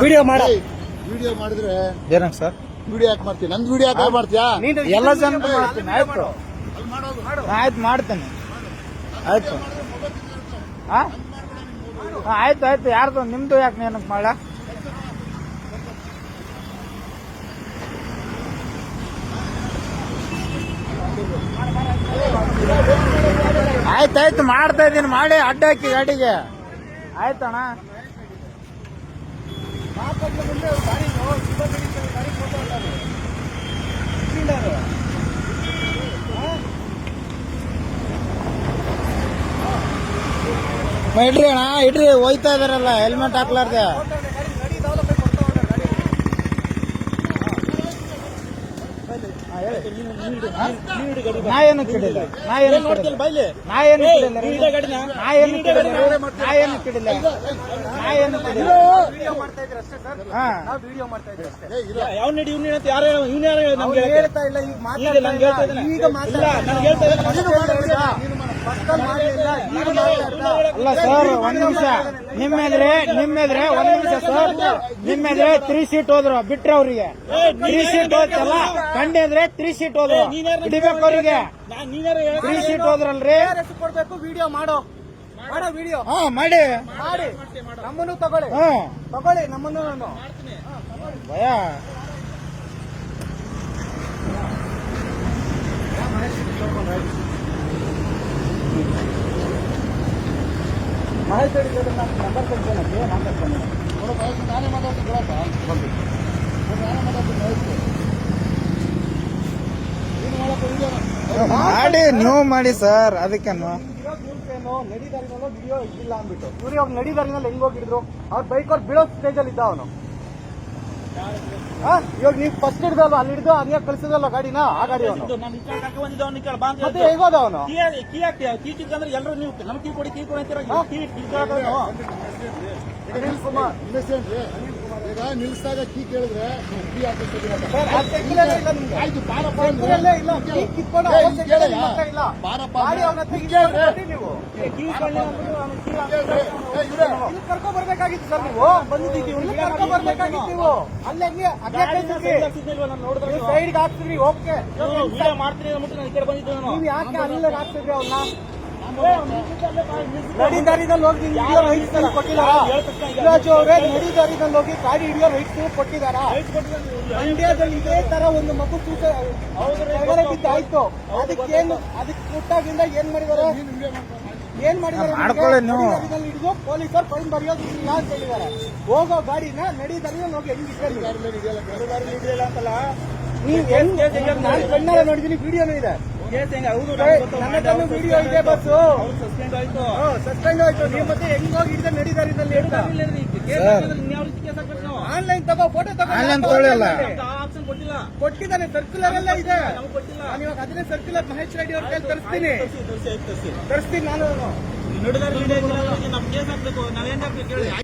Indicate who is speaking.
Speaker 1: Video ಮಾಡ
Speaker 2: video ಮಾಡಿದ್ರೆ
Speaker 1: ಏನಂಗ sir
Speaker 2: video ಯಾಕೆ ಮಾಡ್ತೀನಿ? ನಂದು ವಿಡಿಯೋ ಯಾಕೆ ಮಾಡ್ತೀಯಾ?
Speaker 1: ಎಲ್ಲ ಜನ ಮಾಡ್ತೀನಿ. ಆಯ್ತು ಆಯ್ತು ಮಾಡ್ತೇನೆ. ಆಯ್ತು ಆಯ್ತು ಆಯ್ತು. ಯಾರ್ದು ನಿಮ್ದು ಯಾಕೆ ಏನಕ್ಕೆ ಮಾಡ? ಆಯ್ತಾಯ್ತು ಮಾಡ್ತಾ ಇದ್ದೀನಿ. ಮಾಡಿ ಅಡ್ಡ ಹಾಕಿ ಗಾಡಿಗೆ. ಆಯ್ತಣ್ಣ. ಇಡ್ರಿ ಅಣ್ಣ ಇಡ್ರಿ. ಹೋಯ್ತಾ ಇದಾರಲ್ಲ ಹೆಲ್ಮೆಟ್ ಹಾಕ್ಲಾರ್ದೆ. ನಾ ಏನು ಕಿಡಿಲ್ಲ. ನಾ ಏನು ಕಿಡಿಲ್ಲ. ನಾ ಏನು ಕಿಡಿಲ್ಲ. ನಾ ಏನು ಕಿಡಿಲ್ಲ. ನಾ ಏನು ಕಿಡಿಲ್ಲ. ನಾ ಏನು ಕಿಡಿಲ್ಲ.
Speaker 3: ಯಾವ ನಡಿ ಇವ್ನ ಯಾರು ಇವ್ನ ಯಾರು ನಮ್ಗೆ
Speaker 1: ಹೇಳ್ತಾ ಇಲ್ಲ. ಈಗ ಅಲ್ಲ ಸರ್ ಒಂದ್ ನಿಮಿಷ. ನಿಮ್ಮೆದ್ರೆ ಒಂದ್ ನಿಮಿಷ ಸರ್. ನಿಮ್ಮೆದ್ರೆ 3 ಸೀಟ್ ಹೋದ್ರು ಬಿಟ್ರೆ ಅವ್ರಿಗೆ 3 ಸೀಟ್ ಹೋಯ್ತಲ್ಲ. ಕಂಡಿದ್ರೆ 3 ಸೀಟ್ ಹೋದ್ರು ಹಿಡಿಬೇಕು ಅವ್ರಿಗೆ. 3 ಸೀಟ್ ಹೋದ್ರಲ್ರಿ.
Speaker 3: ಕೊಡ್ಬೇಕು. ವಿಡಿಯೋ ಮಾಡೋ ವಿಡಿಯೋ
Speaker 1: ಮಾಡಿ
Speaker 3: ನಮ್ಮನ್ನು ತಗೊಳ್ಳಿ. ನಮ್ಮನ್ನು
Speaker 1: ಭಯ.
Speaker 3: ಮಾಹಿತಿ ನಂಬರ್ ಕೊಡ್ತೇನೆ.
Speaker 2: ನಾನೇ ಮಾತಾಡ್ತೀನಿ.
Speaker 1: ಮಾಡಿ ನೀವು ಮಾಡಿ ಸರ್. ಅದಕ್ಕೇನು
Speaker 3: ನಡಿದಾರಿನಲ್ಲೋ ವಿಡಿಯೋ ಇದ್ದಿಲ್ಲ ಅಂದ್ಬಿಟ್ಟು ಇವ್ರಿಗೆ ಅವ್ರು ನಡಿದಾರಿನಲ್ಲಿ ಹೆಂಗ್ ಹೋಗಿದ್ರು. ಅವ್ರ ಬೈಕ್ ಅವ್ರು ಬೀಳೋ ಸ್ಟೇಜ್ ಅಲ್ಲಿ ಇದ್ದ ಅವನು. ಇವಾಗ ನೀವು ಫಸ್ಟ್ ಹಿಡ್ದಲ್ವ, ಅಲ್ಲಿ ಹಿಡಿದು ಹಂಗೆ ಕಳ್ಸಿದಲ್ವ ಗಾಡಿನ. ಆ ಗಾಡಿ ಅವನು ಮತ್ತೆ ಹೇಗೋದ ಅವನು.
Speaker 4: ಅಂದ್ರೆ ಎಲ್ಲರೂ ನೀವು ನಮ್ ಕೀ ಕೊಡಿ ಕೀ ಕೊಡಿ
Speaker 2: ಅನಿಲ್ ಕುಮಾರ್ ಈಗ ನಿಲ್ಸಿದಾಗ ಕೀ ಕೇಳಿದ್ರೆ ಕೀ ಆಯ್ತು ಬಾರಪ್ಪ
Speaker 3: ಕರ್ಕೊ ಬರ್ಬೇಕಾಗಿತ್ತು ಸರ್. ನೀವು ಬಂದಿದ್ದೀವಿ ಕರ್ಕೊ ಬರ್ಬೇಕಾಗಿತ್ತು. ನೀವು ಅಲ್ಲೇ ಸೈಡ್ಗೆ ಹಾಕ್ತಿದ್ರಿ. ಓಕೆ
Speaker 4: ಮಾಡ್ತೀನಿ ಅಂದ್ಬಿಟ್ಟು ಈ ಕಡೆ ಬಂದಿದ್ದು ನಾನು.
Speaker 3: ನೀವು ಯಾಕೆ ಅಲ್ಲೇ ಹಾಕ್ತಿದ್ರಿ ಅವ್ರನ್ನ? ನಡಿದಾರಿದಲ್ಲಿ ಹೋಗಿ ಕೊಟ್ಟಿದಾರ ಶಿವರಾಜು ಅವರೇ? ನಡಿದಾರಿದಲ್ಲಿ ಹೋಗಿ ಗಾಡಿ ಹಿಡಿಯೋ ರೈಟ್ಸ್ ಕೊಟ್ಟಿದಾರ? ಮಂಡ್ಯದಲ್ಲಿ ಇದೇ ತರ ಒಂದು ಮಗು ಹೊರಗಡೆ ಬಿದ್ದಾಯ್ತು. ಅದಕ್ಕೇನು ಅದಕ್ಕೆ ಕೊಟ್ಟಾಗಿಂದ ಏನ್ ಮಾಡಿದಾರೆ? ಹಿಡಿದು ಪೊಲೀಸರು ಫೈನ್ ಬರೆಯೋದು ಇಲ್ಲ ಅಂತ ಹೇಳಿದ್ದಾರೆ. ಹೋಗೋ ಗಾಡಿನ ನಡಿದಾರಿಯಲ್ಲಿ ಹೋಗಿ ಹೆಂಗಿಲ್ಲ ಅಂತಲ್ಲ. ನೀವು ನಾನು ಕಣ್ಣಾರ ನೋಡಿದೀನಿ. ವಿಡಿಯೋನೂ ಇದೆ. ನನ್ನ ವಿಡಿಯೋ ಇದೆ. ಬಸ್ಸು ಸಸ್ಪೆಂಡ್ ಆಯ್ತು. ನೀವು ಮತ್ತೆ ಹೆಂಗ್ ಹೋಗಿ ಹಿಡಿದ ನಡಿದಾರಿದಲ್ಲಿ ಆನ್ಲೈನ್ ತಗೋ, ಫೋಟೋ ತಗೋ. ಕೊಟ್ಟಿದ್ದಾನೆ. ಸರ್ಕ್ಯುಲರ್ ಎಲ್ಲ ಇದೆ. ಇವಾಗ ಅದನ್ನೇ ಸರ್ಕ್ಯುಲರ್ ಮಹೇಶ್ ರೆಡ್ಡಿ ಅವ್ರ ಕೈಲಿ ತರಿಸ್ತೀನಿ ನಾನು.